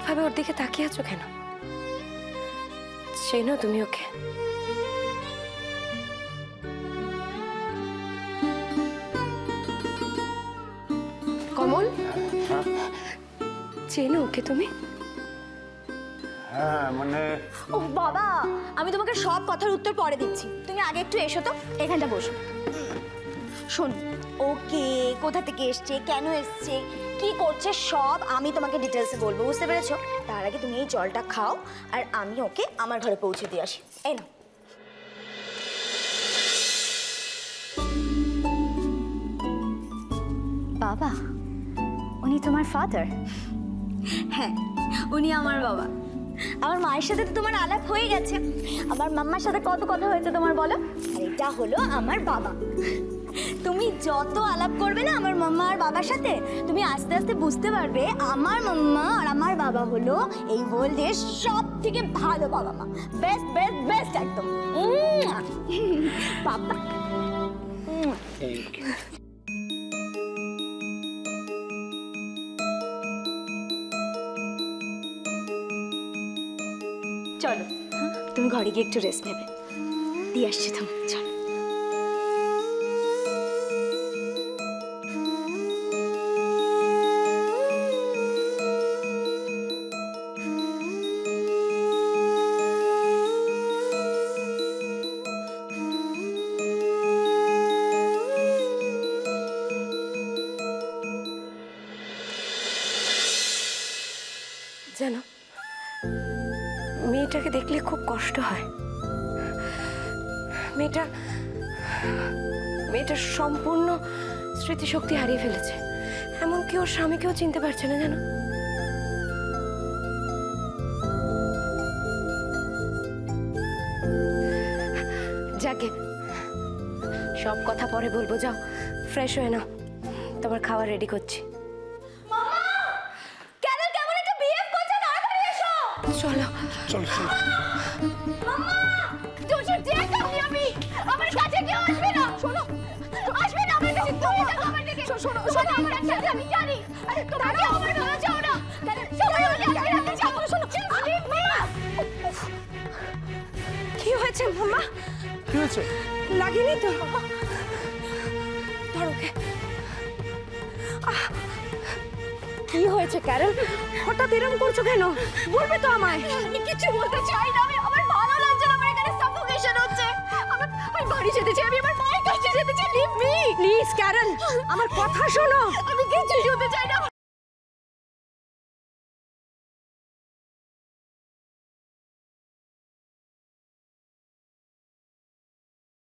ভাবে ওর দিকে তাকিয়ে আছো কেন? চেনো তুমি ওকে? কমল, চেনো ওকে তুমি? হ্যাঁ মানে ও বাবা, আমি তোমাকে সব কথার উত্তর পরে দিচ্ছি, তুমি আগে একটু এসো তো, এখানটা বসো। শোন, ওকে কোথা থেকে এসছে, কেন এসছে, কি করছে, সব আমি তোমাকে ডিটেলসে বলবো, বুঝতে পেরেছো? তার আগে তুমি এই জলটা খাও আর আমি ওকে আমার ঘরে পৌঁছে দিয়ে আসি। এই না, বাবা, উনি তোমার ফাদার? হ্যাঁ, উনি আমার বাবা। আমার মায়ের সাথে তো তোমার আলাপ হয়ে গেছে, আমার মাম্মার সাথে কত কথা হয়েছে তোমার বলো? আর এটা হলো আমার বাবা। তুমি যত আলাপ করবে না আমার মাম্মা আর বাবার সাথে, তুমি আস্তে আস্তে বুঝতে পারবে আমার মাম্মা আর আমার বাবা হলো এই ওয়ার্ল্ডের সব থেকে ভালো বাবা মা। বেস্ট বেস্ট বেস্ট একদম। বাবা চলো, তুমি ঘরে গিয়ে একটু রেস্ট নেবে, দিয়ে আসছি তুমি, চলো। জানো, মেয়েটাকে দেখলে খুব কষ্ট হয়। মেয়েটার সম্পূর্ণ স্মৃতিশক্তি হারিয়ে ফেলেছে, এমনকি ওর স্বামীকেও চিনতে পারছে না জানো। যাকে সব কথা পরে বলবো, যাও ফ্রেশ হয়ে নাও, তোমার খাবার রেডি করছি। চলো চল চল। কি হয়েছে মাম্মা? কি হয়েছে? লাগেনি তো? ধরো ওকে। কি হয়েছে ক্যারল? হঠাৎ এরকম করছো কেন? বলবে তো আমায়। আমি কিছু বলতে চাই না, আমার ভালো লাগছে না, আমার এখানে সাফোকেশন হচ্ছে, আমি বাড়ি যেতে চাই, আমি আমার মায়ের কাছে যেতে চাই, লিভ মি প্লিজ ক্যারল, আমার কথা শোনো। আমি কিছু শুনতে চাই না।